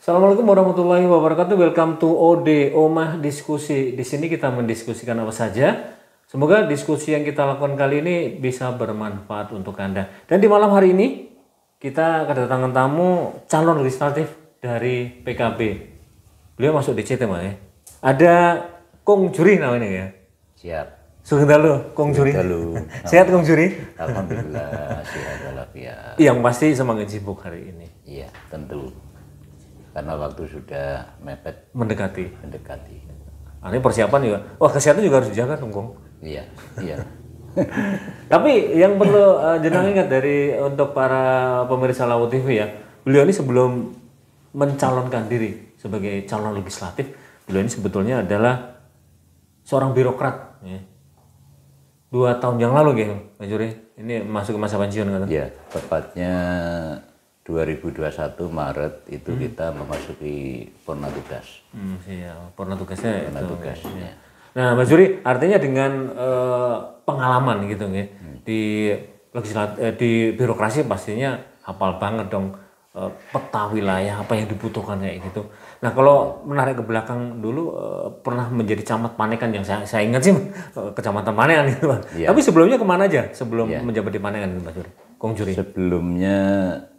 Assalamualaikum warahmatullahi wabarakatuh. Welcome to OD Omah Diskusi. Di sini kita mendiskusikan apa saja. Semoga diskusi yang kita lakukan kali ini bisa bermanfaat untuk Anda. Dan di malam hari ini kita kedatangan tamu calon legislatif dari PKB. Beliau masuk DCT Mas ya. Ada Kong Juri namanya ya. Siap. Sebentar lu, Kong Juri. Sehat Kong Juri? Alhamdulillah sehat walafiat. Yang pasti semangat sibuk hari ini. Iya, tentu. Karena waktu sudah mepet Mendekati. Ini persiapan juga. Wah, kesehatan juga harus dijaga dong, Kong. Iya. Tapi yang perlu jenengan ingat dari untuk para pemirsa Lawu TV ya, beliau ini sebelum mencalonkan diri sebagai calon legislatif, beliau ini sebetulnya adalah seorang birokrat. Ya. 2 tahun yang lalu gitu, Mas Juri. Ini masuk ke masa pensiun kan? Iya, tepatnya 2021 Maret itu kita memasuki purna tugas. Iya, purna tugasnya. Tugasnya. Nah, Mas Juri, artinya dengan pengalaman gitu ya di di birokrasi pastinya hafal banget dong peta wilayah apa yang dibutuhkan kayak gitu. Nah, kalau menarik ke belakang dulu pernah menjadi camat Panekan yang saya ingat sih kecamatan Panekan gitu, Pak. Ya. Tapi sebelumnya kemana aja sebelum menjabat di Panekan itu, Mas Juri? Kong Juri. Sebelumnya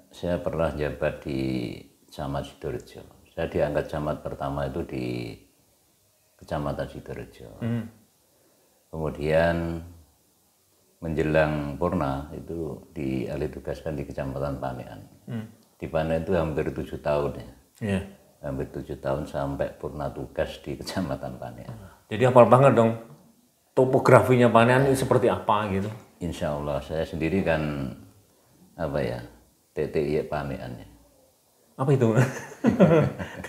saya pernah jabat di Camat Sidorejo. Saya diangkat camat pertama itu di Kecamatan Sidorejo. Kemudian menjelang purna itu dialih tugaskan di Kecamatan Panekan. Di Panekan itu hampir 7 tahun ya. Iya. Hampir 7 tahun sampai purna tugas di Kecamatan Panekan. Jadi hafal banget dong topografinya Panekan itu seperti apa gitu. Insya Allah saya sendiri kan TTI Panekan ya. Apa itu?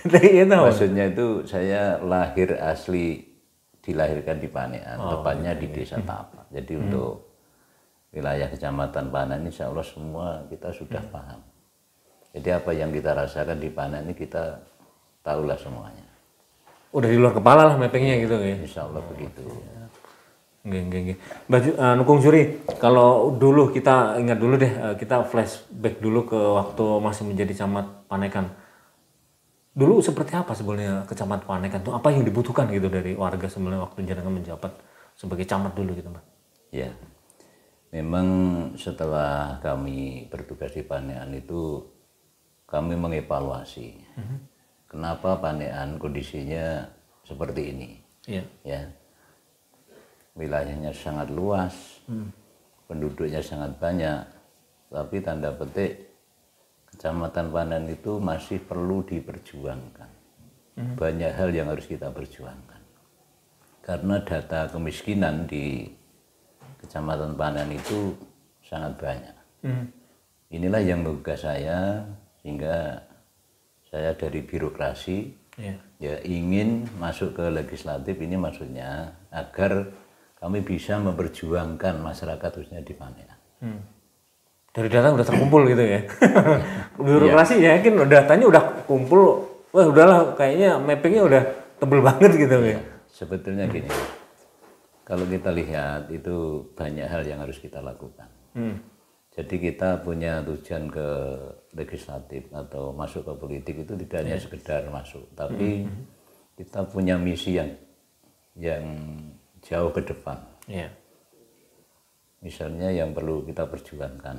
TTI itu apa? Maksudnya itu saya dilahirkan di Panekan, tepatnya di Desa Tapa. Jadi untuk wilayah Kecamatan Panekan insya Allah semua kita sudah paham. Jadi apa yang kita rasakan di Panekan ini kita tahulah semuanya. Udah di luar kepala lah mappingnya gitu ya? Insya Allah begitu. Nggih. Kong Juri, kalau dulu kita ingat dulu deh, kita flashback dulu ke waktu masih menjadi camat Panekan. Dulu seperti apa sebenarnya Kecamatan Panekan itu? Apa yang dibutuhkan gitu dari warga sebenarnya waktu jenengan menjabat sebagai camat dulu gitu, Mbak? Ya, memang setelah kami bertugas di Panekan itu kami mengevaluasi kenapa Panekan kondisinya seperti ini. Iya. Ya, wilayahnya sangat luas, penduduknya sangat banyak, tapi tanda petik Kecamatan Panekan itu masih perlu diperjuangkan. Banyak hal yang harus kita perjuangkan. Karena data kemiskinan di Kecamatan Panekan itu sangat banyak. Inilah yang menggugah saya, sehingga saya dari birokrasi ya ingin masuk ke legislatif, ini maksudnya agar kami bisa memperjuangkan masyarakat khususnya di Panekan. Dari data udah terkumpul gitu ya. Birokrasi yakin datanya udah kumpul, wah udahlah kayaknya mappingnya udah tebel banget gitu ya. Sebetulnya gini, kalau kita lihat itu banyak hal yang harus kita lakukan. Jadi kita punya tujuan ke legislatif atau masuk ke politik itu tidak hanya sekedar masuk, tapi kita punya misi yang jauh ke depan. Misalnya yang perlu kita perjuangkan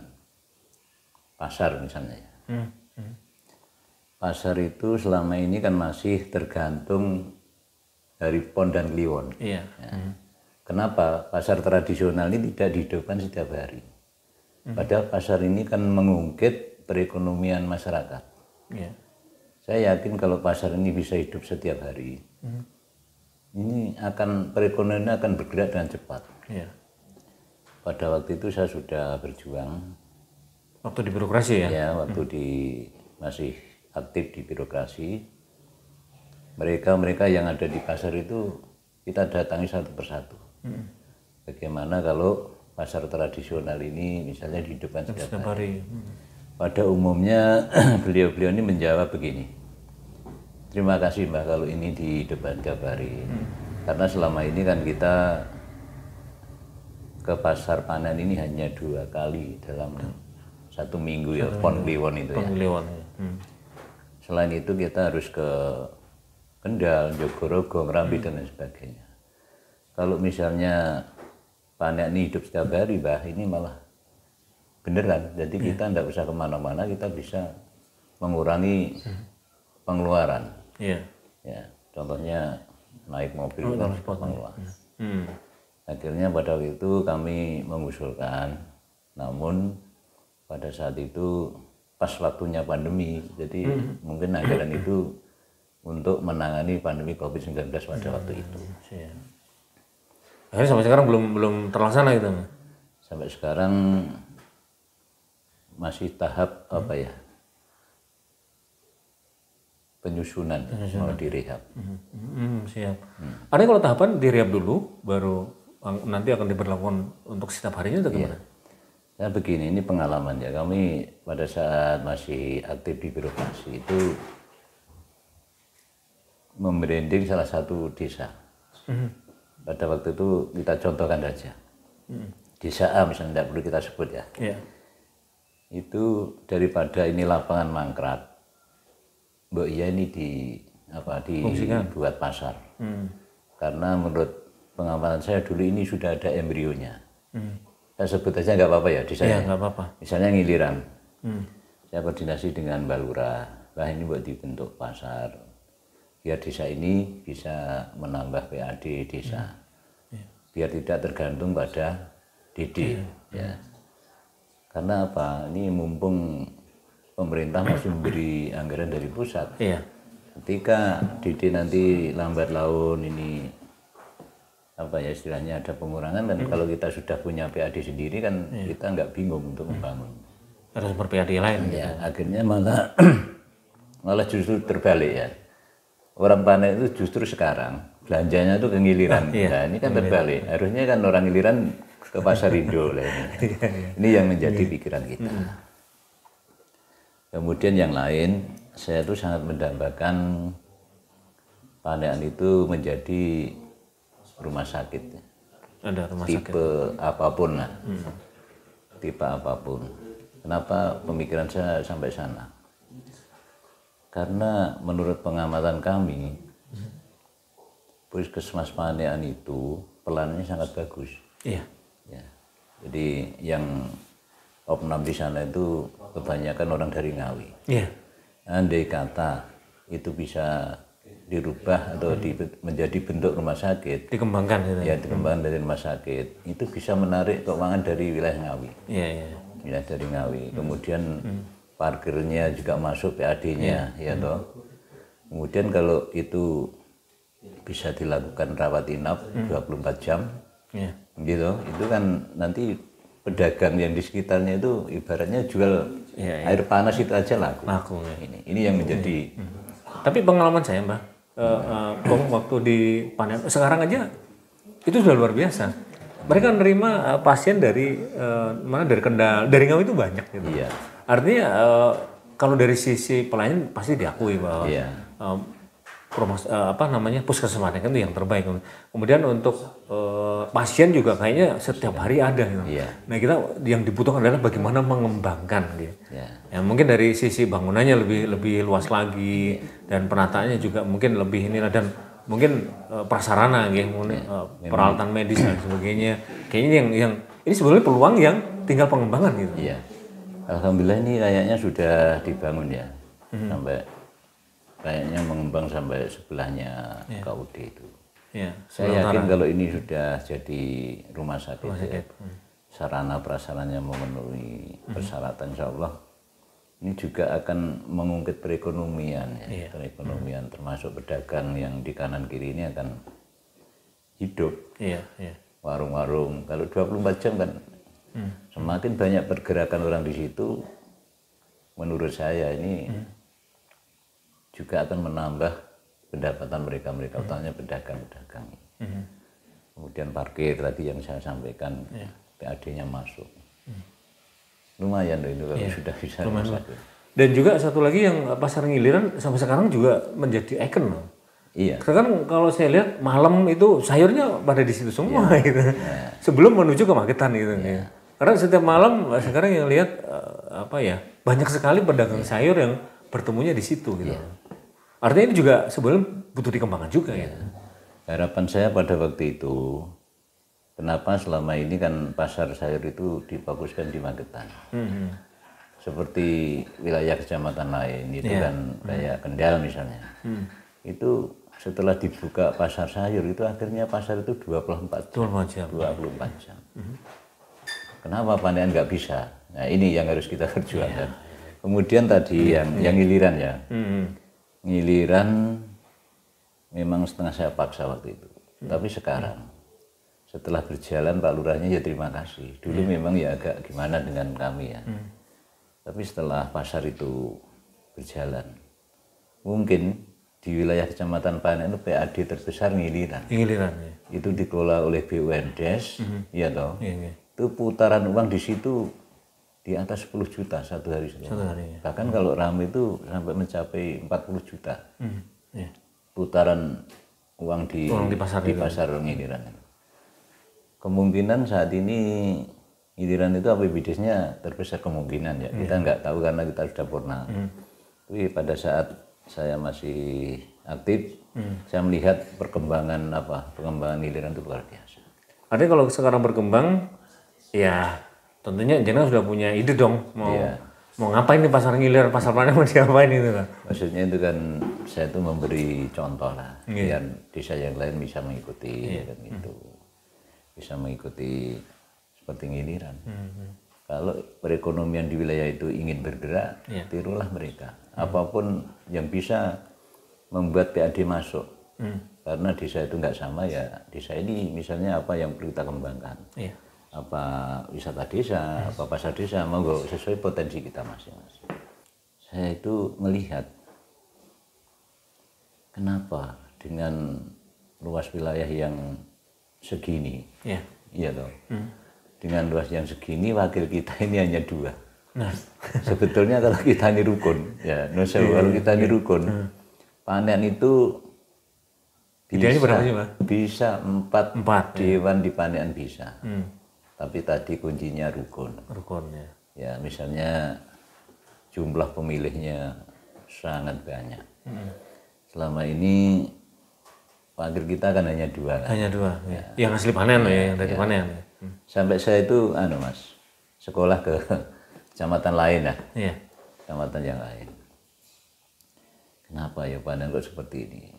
pasar misalnya. Pasar itu selama ini kan masih tergantung dari pon dan kliwon. Ya. Kenapa pasar tradisional ini tidak dihidupkan setiap hari? Padahal pasar ini kan mengungkit perekonomian masyarakat. Saya yakin kalau pasar ini bisa hidup setiap hari, ini perekonomian akan bergerak dengan cepat. Pada waktu itu saya sudah berjuang. Waktu di birokrasi ya? Ya, waktu masih aktif di birokrasi. Mereka yang ada di pasar itu kita datangi satu persatu. Bagaimana kalau pasar tradisional ini misalnya dihidupkan setiap hari. Pada umumnya beliau-beliau ini menjawab begini. Terima kasih Mbak kalau ini dihidupkan setiap hari. Karena selama ini kan kita ke pasar Panekan ini hanya 2 kali dalam 1 minggu ya, pon kliwon itu ya. Selain itu kita harus ke Kendal, Jogorogo, Merambi dan lain sebagainya. Kalau misalnya panen ini hidup setiap hari, bah ini malah beneran. Jadi kita tidak usah kemana-mana, kita bisa mengurangi pengeluaran. Iya. Ya, contohnya naik mobil kan pengeluaran. Akhirnya pada waktu itu kami mengusulkan, namun pada saat itu pas waktunya pandemi, jadi mungkin anggaran itu untuk menangani pandemi COVID-19 pada waktu itu. Akhirnya sampai sekarang belum terlaksana gitu. Sampai sekarang masih tahap apa ya? Penyusunan, mau direhab. Siap. Ada kalau tahapan direhab dulu, baru nanti akan diberlakukan untuk setiap harinya atau gimana? Ya begini, ini pengalaman ya. Kami pada saat masih aktif di birokrasi itu membranding salah satu desa. Pada waktu itu kita contohkan saja. Desa A misalnya, tidak perlu kita sebut ya. Itu daripada ini lapangan mangkrak, Mbak Iya ini dibuat pasar. Karena menurut pengamatan saya dulu ini sudah ada embrionya. Saya sebut aja nggak apa-apa ya di saya. Iya, nggak apa-apa. Misalnya Ngiliran. Saya koordinasi dengan Mbak Lurah. Bah ini buat dibentuk pasar. Biar desa ini bisa menambah PAD desa. Biar tidak tergantung pada DD. Ya. Karena apa? Ini mumpung pemerintah masih memberi anggaran dari pusat. Ketika DD nanti lambat laun ini apa ya istilahnya ada pengurangan, dan kalau kita sudah punya PAD sendiri kan kita nggak bingung untuk membangun. Harus ber-PAD lain. Ya, akhirnya malah justru terbalik ya. Orang panen itu justru sekarang belanjanya itu ke Ngiliran. Nah ini kan terbalik. Harusnya kan orang Ngiliran ke Pasar Indo lah ini. Ini yang menjadi pikiran kita. Kemudian yang lain, saya tuh sangat mendambakan panen itu menjadi rumah sakit. Ada rumah tipe sakit. Apapun lah. Tipe apapun. Kenapa pemikiran saya sampai sana? Karena menurut pengamatan kami, Puskesmas Panean itu pelannya sangat bagus. Iya. Ya. Jadi yang opnam di sana itu kebanyakan orang dari Ngawi. Iya. Andai kata itu bisa dirubah atau menjadi bentuk rumah sakit, Dikembangkan gitu. ya dikembangkan dari rumah sakit, itu bisa menarik keuangan dari wilayah Ngawi. Iya. Wilayah dari Ngawi. Kemudian parkirnya juga masuk PAD-nya, ya toh. Kemudian kalau itu bisa dilakukan rawat inap 24 jam, gitu, itu kan nanti pedagang yang di sekitarnya itu ibaratnya jual air panas itu aja laku. Ini yang menjadi. Tapi pengalaman saya Mbak, waktu di panen sekarang aja itu sudah luar biasa. Mereka menerima pasien dari dari Kendal, dari Ngawi itu banyak gitu. Iya. Artinya kalau dari sisi pelayanan pasti diakui bahwa puskesmas kan itu yang terbaik. Kemudian untuk pasien juga kayaknya setiap hari ada gitu. Nah kita yang dibutuhkan adalah bagaimana mengembangkan gitu. Ya mungkin dari sisi bangunannya lebih luas lagi, dan penataannya juga mungkin lebih inilah, dan mungkin prasarana gitu, peralatan medis dan sebagainya. Kayaknya yang ini sebenarnya peluang yang tinggal pengembangan gitu. Iya. Alhamdulillah ini kayaknya sudah dibangun ya. Sampai kayaknya mengembang sampai sebelahnya KUD itu. Saya yakin kalau ini sudah jadi rumah sakit. Sarana prasarannya memenuhi persyaratan, insya Allah ini juga akan mengungkit perekonomian ya. Perekonomian termasuk pedagang yang di kanan kiri ini akan hidup. Warung-warung kalau 24 jam kan semakin banyak pergerakan orang di situ, menurut saya ini juga akan menambah pendapatan mereka, utamanya pedagang-pedagang. Kemudian parkir tadi yang saya sampaikan, PAD-nya masuk. Lumayan loh itu kalau sudah bisa masuk. Dan juga satu lagi yang Pasar Ngiliran sampai sekarang juga menjadi ikon loh. Sekarang kalau saya lihat malam itu sayurnya pada di situ semua gitu. Sebelum menuju ke Magetan gitu. Karena setiap malam sekarang yang lihat banyak sekali pedagang sayur yang bertemunya di situ gitu. Iya. Artinya ini juga sebenarnya butuh dikembangkan juga ya. Harapan saya pada waktu itu, kenapa selama ini kan pasar sayur itu difokuskan di Magetan. Seperti wilayah kecamatan lain itu kan kayak Kendal misalnya. Itu setelah dibuka pasar sayur itu akhirnya pasar itu 24 jam. 24 jam. Kenapa panen nggak bisa? Nah ini yang harus kita perjuangkan. Kemudian tadi yang giliran ya. Giliran memang setengah saya paksa waktu itu. Tapi sekarang setelah berjalan Pak Lurahnya ya terima kasih. Dulu memang ya agak gimana dengan kami ya. Tapi setelah pasar itu berjalan, mungkin di wilayah Kecamatan Panen itu PAD terbesar Ngiliran. Ngiliran ya. Itu dikelola oleh BUMDes, ya toh. Itu putaran uang di situ di atas 10 juta satu hari. Bahkan kalau ramai itu sampai mencapai 40 juta. Putaran uang di pasar Ngiliran. Kemungkinan saat ini Ngiliran itu APBDes-nya terbesar kemungkinan ya. Kita nggak tahu karena kita sudah purna. Tapi pada saat saya masih aktif, saya melihat perkembangan Ngiliran itu luar biasa. Artinya kalau sekarang berkembang, ya tentunya Jenang sudah punya ide dong mau ngapain nih pasar Ngilir, pasar Panen mau diapain itu kan? Maksudnya itu kan saya itu memberi contoh lah, biar desa yang lain bisa mengikuti kan gitu, bisa mengikuti seperti Ngiliran. Kalau perekonomian di wilayah itu ingin bergerak, tirulah mereka. Apapun yang bisa membuat PAD masuk. Karena desa itu nggak sama ya. Desa ini misalnya apa yang perlu kita kembangkan. Apa wisata desa, apa pasar desa, monggo sesuai potensi kita masing-masing. Saya itu melihat kenapa dengan luas wilayah yang segini, iya toh. Dengan luas yang segini wakil kita ini hanya 2. Nah, sebetulnya kalau kita ini rukun, ya, kalau kita ini rukun, panen itu bisa 4 dewan di panen bisa. Tapi tadi kuncinya rukun. Ya, misalnya jumlah pemilihnya sangat banyak. Selama ini wakil kita kan hanya 2. Hanya 2. Ya. Yang asli panen yang dari panen. Sampai saya itu Mas, sekolah ke kecamatan lain ya. Kecamatan yang lain. Kenapa ya panen kok seperti ini?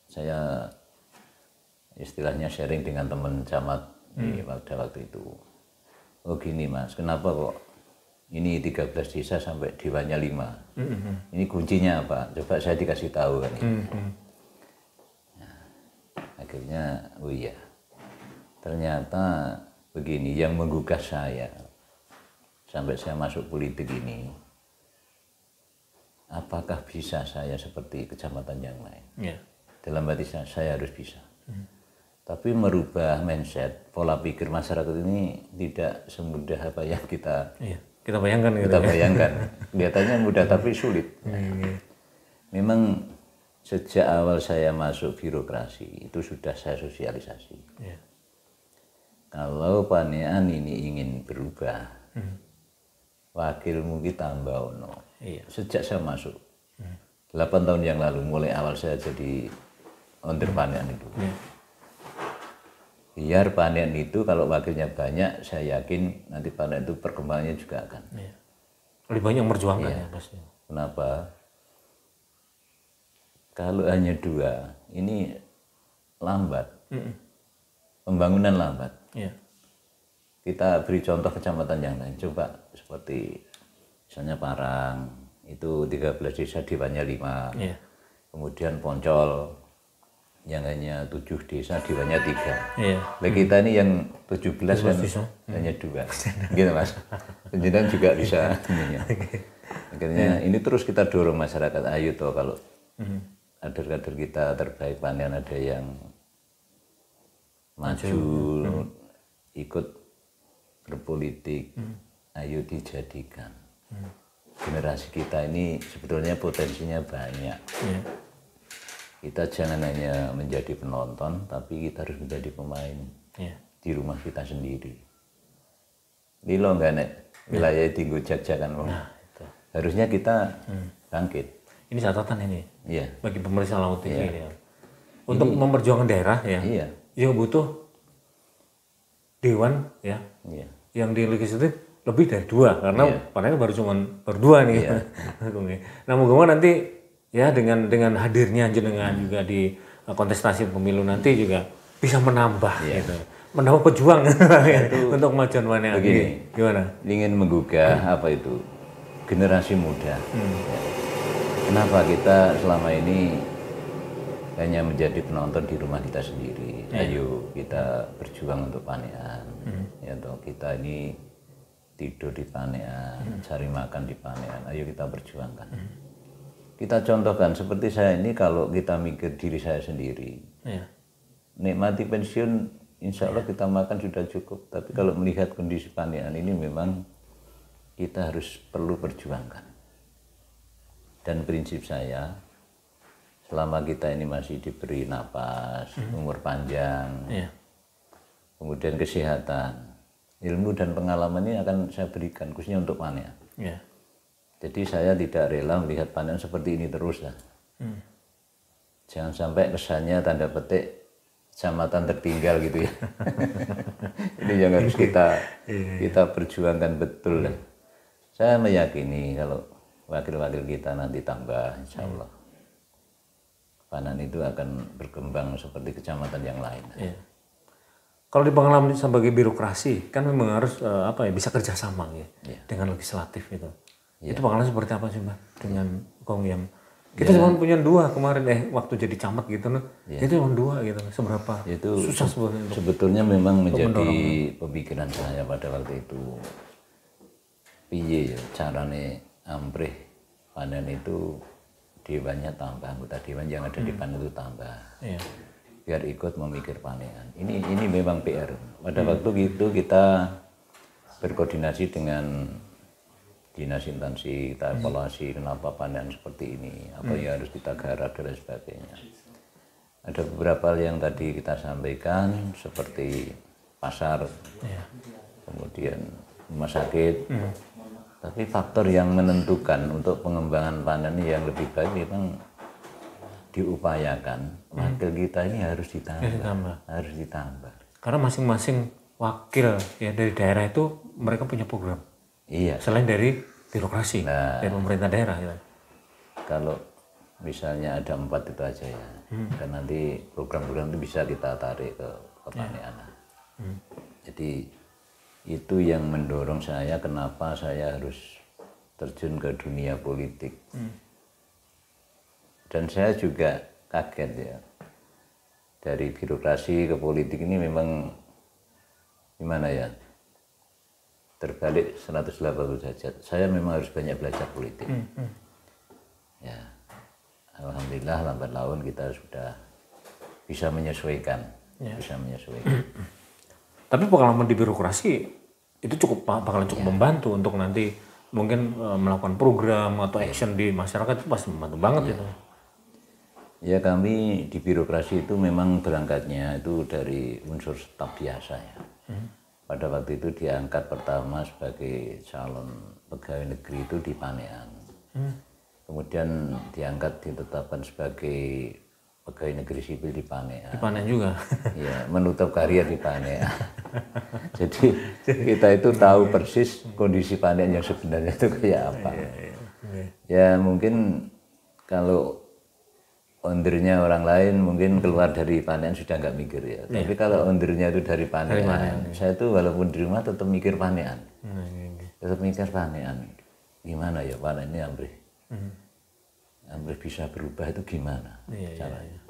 Saya istilahnya sharing dengan teman camat pada waktu itu. Oh gini Mas, kenapa kok ini 13 desa sampai dewannya 5? Ini kuncinya apa? Coba saya dikasih tahu kan. Nah, akhirnya oh iya, ternyata begini, yang menggugah saya sampai saya masuk politik ini, apakah bisa saya seperti kecamatan yang lain? Dalam hati saya harus bisa. Tapi merubah mindset, pola pikir masyarakat ini tidak semudah apa yang kita bayangkan. Kelihatannya mudah tapi sulit. Memang sejak awal saya masuk birokrasi itu sudah saya sosialisasi. Kalau Panean ini ingin berubah, wakilmu kita tambah ono. Sejak saya masuk 8 tahun yang lalu, mulai awal saya jadi onder Panean itu. Biar panen itu kalau wakilnya banyak, saya yakin nanti panen itu perkembangannya juga akan lebih banyak memperjuangkan ya pasti. Kenapa? Kalau hanya 2, ini lambat, pembangunan lambat. Kita beri contoh kecamatan yang lain, coba seperti misalnya Parang, itu 13 desa dewannya 5, kemudian Poncol, yang hanya 7 desa dewannya 3. Nah, kita ini yang 17 kan hanya 2. Gitu Mas. Penjenengan juga bisa. Akhirnya ini terus kita dorong masyarakat, ayo toh kalau kader-kader kita terbaik Panean ada yang maju, ikut berpolitik, ayo dijadikan. Generasi kita ini sebetulnya potensinya banyak. Kita jangan hanya menjadi penonton, tapi kita harus menjadi pemain di rumah kita sendiri. Ini loh nggak nek wilayah tinggu jak-jakan. Harusnya kita bangkit. Ini catatan ini Iya. bagi pemerintah Laut TV ini ya. Untuk memperjuangkan daerah ya, Iya. yang butuh dewan ya, Iya. yang di legislatif lebih dari 2 karena padahal baru berdua nih. Nah, moga-moga nanti ya dengan hadirnya jenengan juga di kontestasi pemilu nanti juga bisa menambah gitu. Menambah pejuang untuk kemajuan mana Begini, gimana? ingin menggugah apa itu generasi muda. Ya. Kenapa kita selama ini hanya menjadi penonton di rumah kita sendiri? Ayo kita berjuang untuk panean. Ya, toh kita ini tidur di panean, cari makan di panean. Ayo kita berjuangkan. Kita contohkan seperti saya ini, kalau kita mikir diri saya sendiri, nikmati pensiun, insya Allah kita makan sudah cukup. Tapi kalau melihat kondisi panean ini, memang kita harus perlu perjuangkan. Dan prinsip saya, selama kita ini masih diberi napas, umur panjang, kemudian kesehatan, ilmu dan pengalaman ini akan saya berikan khususnya untuk panean. Jadi saya tidak rela melihat panean seperti ini terus lah. Jangan sampai kesannya tanda petik kecamatan tertinggal gitu ya. Ini yang harus kita perjuangkan betul lah. Saya meyakini kalau wakil-wakil kita nanti tambah, insya Allah panen itu akan berkembang seperti kecamatan yang lain. Kalau di pengalaman sebagai birokrasi kan memang harus bisa kerjasama ya dengan legislatif itu. Itu pengalaman seperti apa sih Mbak dengan Kong Yam? Kita cuma punya 2 kemarin waktu jadi camat gitu loh. Itu cuma 2 gitu. Seberapa itu susah sebetulnya memang menjadi pemikiran saya pada waktu itu. Piye ya carane amprih panen itu, dewannya tambah, anggota dewan yang ada di panen itu tambah, biar ikut memikir panean. Ini memang PR. Pada waktu itu kita berkoordinasi dengan dinas instansi, kita evaluasi kenapa panean seperti ini, apa yang harus kita garap dan lain sebagainya. Ada beberapa hal yang tadi kita sampaikan seperti pasar, kemudian rumah sakit. Tapi faktor yang menentukan untuk pengembangan panen yang lebih baik memang diupayakan wakil kita ini harus ditambah. Karena masing-masing wakil ya dari daerah itu mereka punya program. Selain dari birokrasi dari pemerintah daerah. Ya. Kalau misalnya ada 4 itu aja ya, dan nanti program-program itu bisa kita tarik ke panean. Jadi itu yang mendorong saya, kenapa saya harus terjun ke dunia politik. Dan saya juga kaget ya, dari birokrasi ke politik ini memang gimana ya, terbalik 180 derajat. Saya memang harus banyak belajar politik. Ya, alhamdulillah lambat laun kita sudah bisa menyesuaikan, Tapi pengalaman di birokrasi itu bakalan cukup membantu untuk nanti mungkin melakukan program atau action di masyarakat, itu pasti membantu banget itu. Ya, kami di birokrasi itu memang berangkatnya itu dari unsur staf biasa ya. Pada waktu itu diangkat pertama sebagai calon pegawai negeri itu di Panean. Kemudian diangkat ditetapkan sebagai pegawai negeri sipil di Panean. Di Panean juga. Ya, menutup karir di Panean. Jadi kita itu tahu persis kondisi Panean yang sebenarnya itu kayak apa. Ya mungkin kalau ondernya orang lain mungkin keluar dari Panean sudah nggak mikir ya. Tapi kalau ondernya itu dari Panean, saya itu walaupun di rumah tetap mikir Panean. Tetap mikir Panean. Gimana ya panen ini ambrih? Ambrih bisa berubah itu gimana caranya?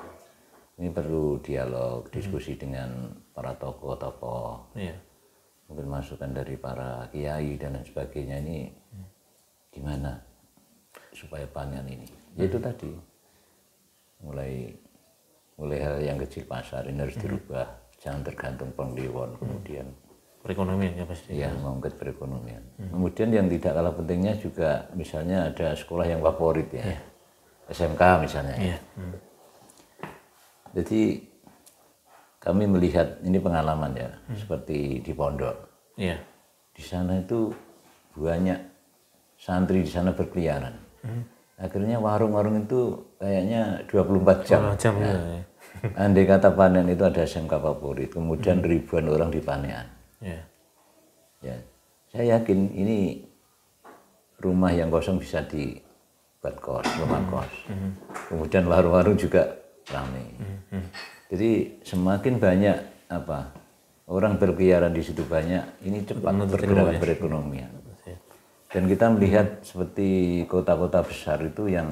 Ini perlu dialog, diskusi dengan para tokoh-tokoh. Mungkin masukan dari para kiai dan lain sebagainya. Ini gimana supaya panen ini? Ya itu tadi. Mulai hal yang kecil, pasar ini harus dirubah, jangan tergantung pengliwon. Kemudian perekonomian ya pasti. Ya, mengangkat perekonomian. Kemudian yang tidak kalah pentingnya juga misalnya ada sekolah yang favorit ya, SMK misalnya. Jadi kami melihat ini pengalaman ya, seperti di pondok. Di sana itu banyak santri di sana berkeliaran. Akhirnya warung-warung itu kayaknya 24 jam. Jam Ya. ya. Andai kata panen itu ada SMK favorit, kemudian ribuan orang di panean. Ya. Ya, saya yakin ini rumah yang kosong bisa dibuat kos, rumah kos. Kemudian warung-warung juga ramai. Jadi semakin banyak orang berkeliaran di situ banyak, ini cepat bergerak perekonomian. Dan kita melihat seperti kota-kota besar itu yang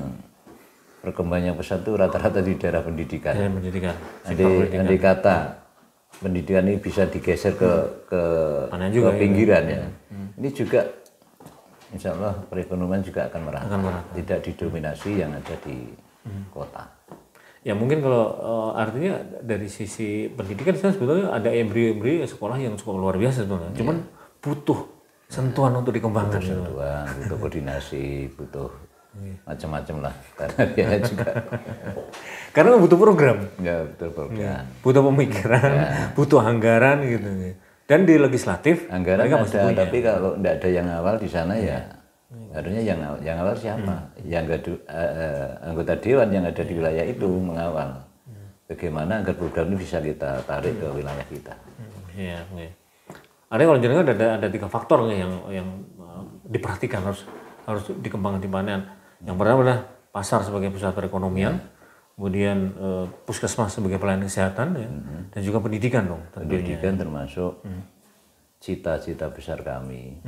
perkembangannya pesat itu rata-rata di daerah pendidikan. Pendidikan. Andai kata pendidikan ini bisa digeser ke pinggiran ya. Ini juga insya Allah perekonomian juga akan merata. Tidak didominasi yang ada di kota. Ya mungkin kalau artinya dari sisi pendidikan sebetulnya ada embrio-embrio sekolah yang cukup luar biasa sebenarnya. Cuman butuh sentuhan untuk dikembangkan. Butuh koordinasi, butuh macam-macam lah. Karena dia juga karena butuh program. Ya, butuh program. Butuh pemikiran, butuh anggaran gitu. Dan di legislatif anggaran ada, tapi kalau tidak ada yang awal di sana ya harusnya yang awal siapa? Yang anggota dewan yang ada di wilayah itu mengawal. Bagaimana agar program ini bisa kita tarik ke wilayah kita. Iya. Artinya kalau jenengan ada 3 faktor nih yang diperhatikan harus dikembangkan di panean. Yang pertama adalah pasar sebagai pusat perekonomian, kemudian puskesmas sebagai pelayanan kesehatan, ya, dan juga pendidikan dong. Pendidikan termasuk cita-cita besar kami.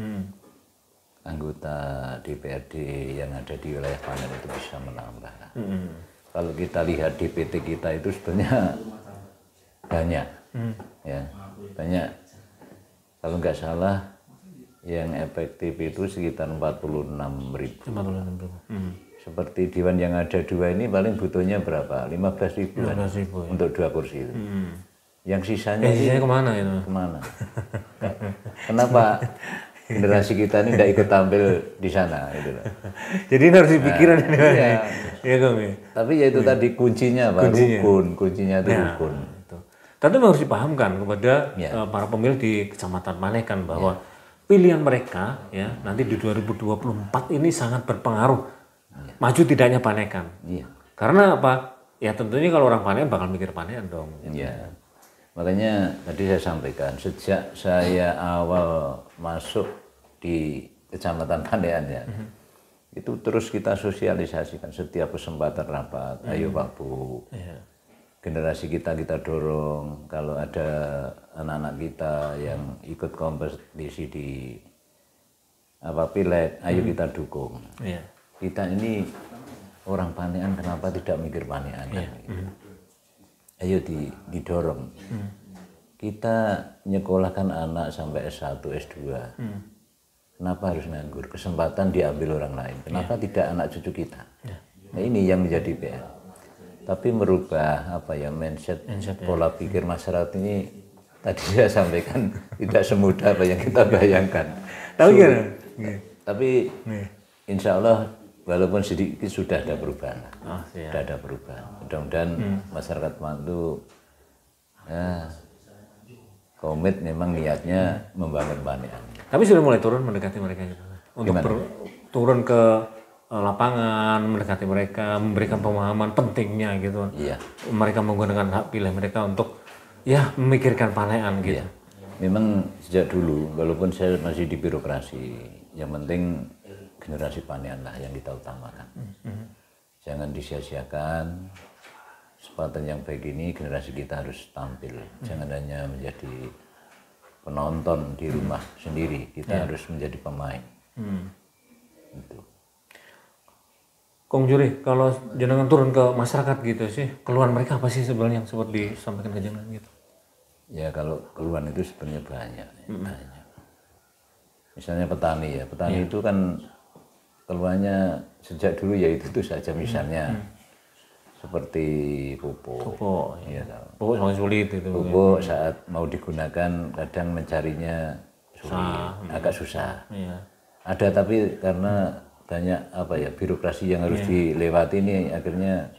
Anggota DPRD yang ada di wilayah panen itu bisa menambah. Kalau kita lihat DPT kita itu sebenarnya banyak, ya banyak. Kalau nggak salah yang efektif itu sekitar 46.000. Seperti Dewan yang ada 2 ini paling butuhnya berapa? 15.000 untuk 2 kursi itu. Yang sisanya kemana itu? Kemana? Kenapa generasi kita ini tidak ikut tampil di sana? Gitu loh. Jadi ini harus dipikirin ini. Iya, Kang. Tapi ya itu tadi kuncinya, Pak. Kuncinya itu rukun. Tapi harus dipahamkan kepada para pemilih di Kecamatan Panekan bahwa pilihan mereka ya nanti di 2024 ini sangat berpengaruh maju tidaknya Panekan. Karena apa? Ya tentunya kalau orang Panekan bakal mikir Panekan dong. Iya. Makanya tadi saya sampaikan sejak saya awal masuk di Kecamatan Panekan ya. Itu terus kita sosialisasikan setiap kesempatan rapat. Ayo Pak Bu. Generasi kita dorong, kalau ada anak-anak kita yang ikut kompetisi di pileg, ayo kita dukung. Kita ini orang Panekan, kenapa tidak mikir Panekan? Ayo didorong. Kita nyekolahkan anak sampai S1, S2. Kenapa harus nganggur? Kesempatan diambil orang lain. Kenapa tidak anak cucu kita? Nah, ini yang menjadi PR. Tapi merubah mindset pola pikir masyarakat ini tadi saya sampaikan tidak semudah apa yang kita bayangkan. Tapi insya Allah walaupun sedikit sudah ada perubahan. Sudah ada perubahan. Mudah-mudahan masyarakat Mantu komit memang niatnya membangun Panekan. Tapi sudah mulai turun mendekati mereka gitu. Untuk turun ke lapangan, mendekati mereka, memberikan pemahaman pentingnya gitu. Mereka menggunakan hak pilih mereka untuk memikirkan Panekan gitu. Memang sejak dulu, walaupun saya masih di birokrasi, yang penting generasi Panekan lah yang kita utamakan. Jangan disia-siakan. Kesempatan yang baik ini generasi kita harus tampil. Jangan hanya menjadi penonton di rumah sendiri. Kita harus menjadi pemain. Itu. Kong Juri, kalau jenengan turun ke masyarakat gitu sih, keluhan mereka apa sih sebenarnya yang sempat disampaikan ke jenengan gitu? Ya kalau keluhan itu sebenarnya banyak. Misalnya petani ya, petani itu kan keluhannya sejak dulu ya itu saja misalnya seperti pupuk. Pupuk sangat sulit itu. Pupuk saat mau digunakan kadang mencarinya sulit, agak susah. Ada tapi karena banyak birokrasi yang harus dilewati ini akhirnya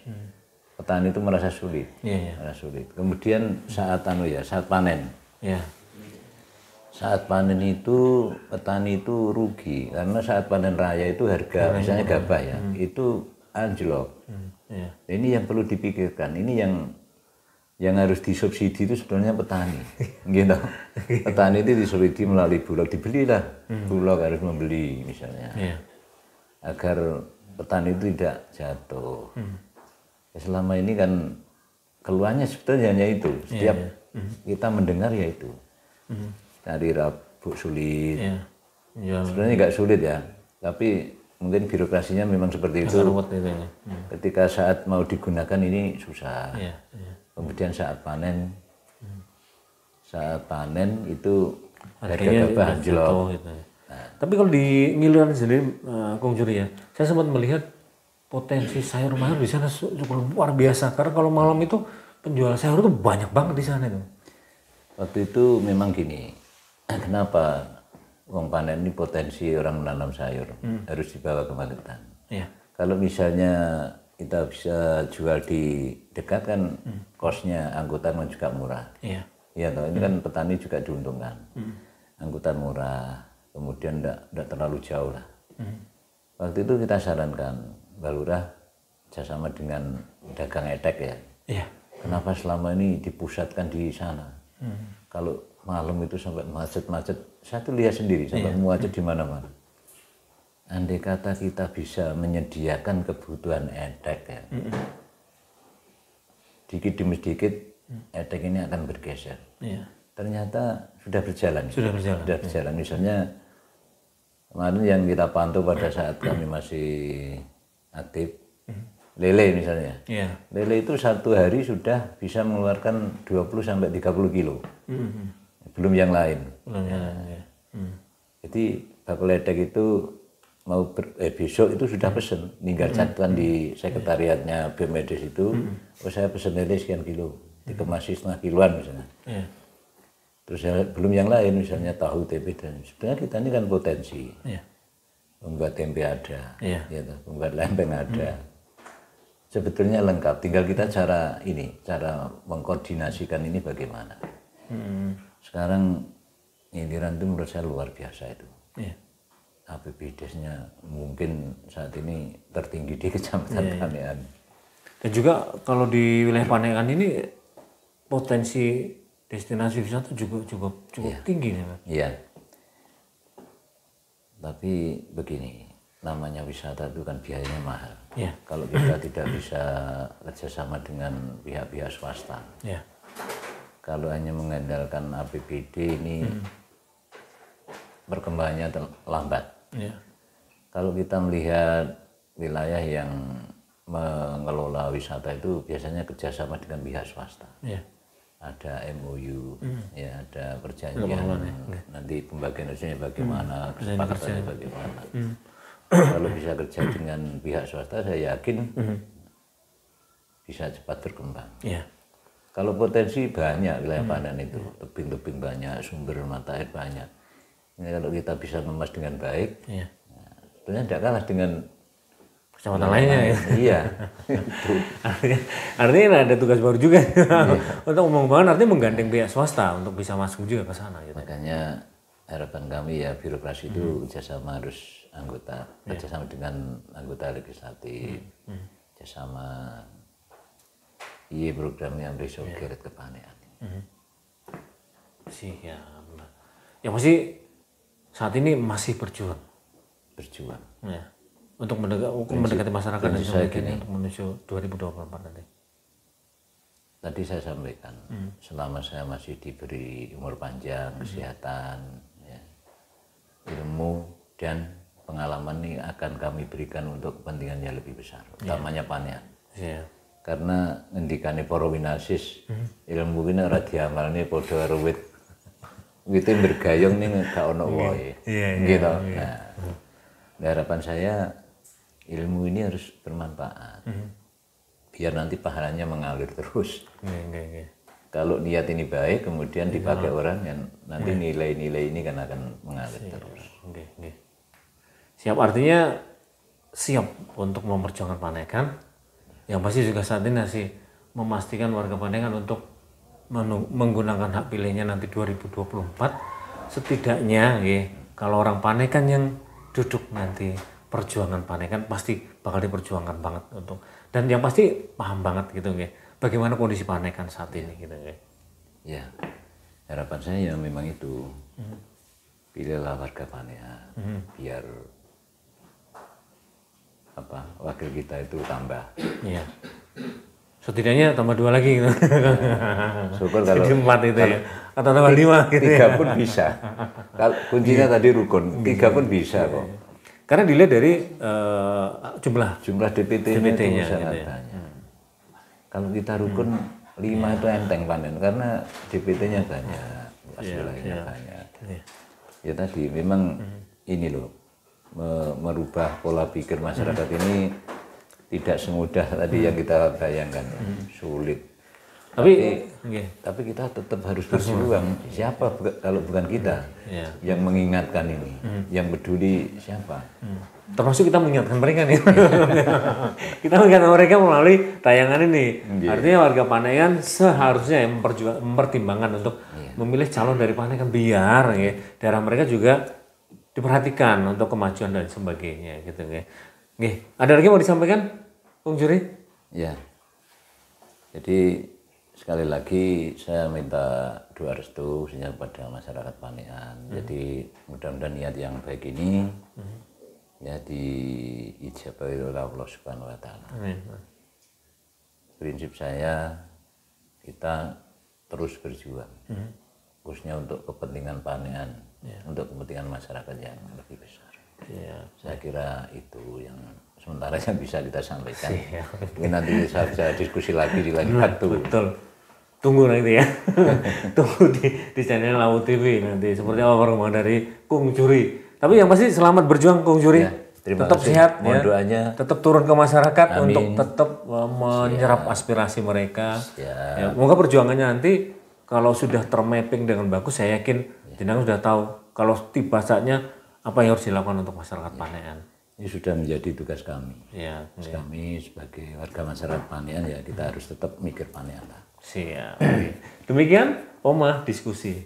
petani itu merasa sulit. Merasa sulit. Kemudian saat panen. saat panen itu petani itu rugi karena saat panen raya itu harga misalnya gabah ya itu anjlok. Iya. Ini yang perlu dipikirkan. Ini yang harus disubsidi itu sebenarnya petani, gitu. Petani itu disubsidi melalui Bulog, dibelilah. Bulog harus membeli misalnya, agar petani itu tidak jatuh. Ya, selama ini kan keluhannya sebetulnya hanya itu. Setiap kita mendengar ya itu. Cari rabuk sulit. Sebenarnya nggak sulit ya, tapi mungkin birokrasinya memang seperti itu. Ketika saat mau digunakan ini susah. Kemudian saat panen itu harga gabah anjlok. Gitu. Tapi kalau di Ngiliran sendiri, Kung Juri ya, saya sempat melihat potensi sayur mayur di sana cukup luar biasa. Karena kalau malam itu penjual sayur itu banyak banget di sana itu. Waktu itu memang gini, kenapa uang panen ini potensi orang menanam sayur harus dibawa ke Magetan. Kalau misalnya kita bisa jual di dekat kan kosnya angkutan juga murah. Iya toh, ini kan petani juga diuntungkan. Angkutan murah, kemudian tidak terlalu jauh lah. Waktu itu kita sarankan, Mbak Lurah kerjasama dengan dagang etek ya. Kenapa selama ini dipusatkan di sana? Kalau malam itu sampai macet-macet, saya tuh lihat sendiri sampai macet di mana-mana. Andai kata kita bisa menyediakan kebutuhan etek ya, dikit demi sedikit etek ini akan bergeser. Ternyata sudah berjalan. Sudah berjalan. Misalnya kemarin yang kita pantau pada saat kami masih aktif, lele misalnya. Lele itu satu hari sudah bisa mengeluarkan 20-30 kilo. Belum yang lain. Jadi bakul etek itu mau besok itu sudah pesen, tinggal catatan di sekretariatnya BMEDES itu, saya pesen lele sekian kilo, dikemasi setengah kiloan misalnya. Terus belum yang lain misalnya tahu, tempe dan sebenarnya kita ini kan potensi. Membuat tempe ada, membuat lempeng ada. Sebetulnya lengkap, tinggal kita cara mengkoordinasikan ini bagaimana. Sekarang Ngiliran itu menurut saya luar biasa itu. APBDes-nya mungkin saat ini tertinggi di Kecamatan Panekan. Dan juga kalau di wilayah Panekan ini potensi destinasi wisata juga cukup tinggi ya, Pak? Iya. Tapi begini, namanya wisata itu kan biayanya mahal. Kalau kita tidak bisa kerjasama dengan pihak-pihak swasta, kalau hanya mengandalkan APBD ini perkembangannya lambat. Kalau kita melihat wilayah yang mengelola wisata itu biasanya kerjasama dengan pihak swasta. Ada MOU, ada perjanjian, nanti pembagian hasilnya bagaimana, kesepakatannya bagaimana. Kalau bisa kerja dengan pihak swasta, saya yakin bisa cepat berkembang. Kalau potensi banyak wilayah panen itu, tebing-tebing banyak, sumber mata air banyak. Ini kalau kita bisa mengemas dengan baik, sebenarnya tidak kalah dengan kecamatan lainnya ya. Iya. Artinya ada tugas baru juga untuk mengembangkan, artinya menggandeng pihak swasta untuk bisa masuk juga ke sana. Gitu. Makanya harapan kami ya birokrasi itu kerjasama harus kerjasama dengan anggota legislatif, kerjasama program yang besok keret ke Panekan. Siap. Ya pasti saat ini masih berjuang. Untuk mendekati masyarakat dan untuk menuju 2024 nanti. Tadi saya sampaikan, selama saya masih diberi umur panjang, kesehatan, ilmu dan pengalaman ini akan kami berikan untuk kepentingan yang lebih besar, utamanya Panekan. Karena ngendikane para winasis, ilmu ini ora diamalne padha karo wit. Wite bergayung nih gak ono wae. Gitu. Nah, harapan saya ilmu ini harus bermanfaat. Biar nanti pahalanya mengalir terus. Kalau niat ini baik, kemudian dipakai orang yang nanti nilai-nilai ini kan akan mengalir terus. Siap, artinya siap untuk memperjuangkan Panekan. Yang pasti juga saat ini masih memastikan warga Panekan untuk menggunakan hak pilihnya nanti 2024 setidaknya kalau orang Panekan yang duduk nanti perjuangan Panekan pasti bakal diperjuangkan banget untuk, dan yang pasti paham banget gitu bagaimana kondisi Panekan saat ini gitu ya. Harapan saya ya memang itu, pilihlah warga Panekan biar wakil kita itu tambah. Iya. Setidaknya tambah 2 lagi gitu. Syukur kalau jadi 4 itu ya. Atau tambah 5 gitu 3 pun bisa. Kalau kuncinya tadi rukun, 3 pun bisa kok. Karena dilihat dari jumlah DPT-nya DPT-nya itu sangat banyak. Kalau kita rukun 5 itu enteng panen karena DPT-nya banyak, wilayahnya banyak. Ya tadi memang ini loh, merubah pola pikir masyarakat ini tidak semudah tadi yang kita bayangkan, sulit. Tapi kita tetap harus berjuang. Siapa kalau bukan kita yang mengingatkan ini, yang peduli siapa? Termasuk kita mengingatkan mereka nih. Kita mengingatkan mereka melalui tayangan ini. Artinya warga Panekan seharusnya mempertimbangkan untuk memilih calon dari Panekan biar daerah mereka juga diperhatikan untuk kemajuan dan sebagainya gitu Ada lagi mau disampaikan, Bung Juri? Ya. Jadi sekali lagi saya minta doa restu kepada masyarakat Panekan. Jadi mudah-mudahan niat yang baik ini ya diijabahi oleh Allah Subhanahu wa taala. Prinsip saya kita terus berjuang. Khususnya untuk kepentingan Panekan, untuk kepentingan masyarakat yang lebih besar. Saya kira itu yang sementara yang bisa kita sampaikan. Mungkin nanti bisa diskusi lagi di lain waktu. Betul. Tunggu nanti ya. Tunggu di channel Lawu TV nanti seperti apa perkembangan dari Kung Juri. Tapi yang pasti selamat berjuang Kung Juri. Tetap kasih. Sehat mohon doanya. Tetap turun ke masyarakat. Amin. Untuk tetap menyerap aspirasi mereka. Ya, semoga perjuangannya nanti kalau sudah termapping dengan bagus, saya yakin jenengan sudah tahu kalau tiba saatnya apa yang harus dilakukan untuk masyarakat Panekan. Ini sudah menjadi tugas kami. Kami sebagai warga masyarakat Panekan ya kita harus tetap mikir Panekan. Siap. Demikian Omah diskusi.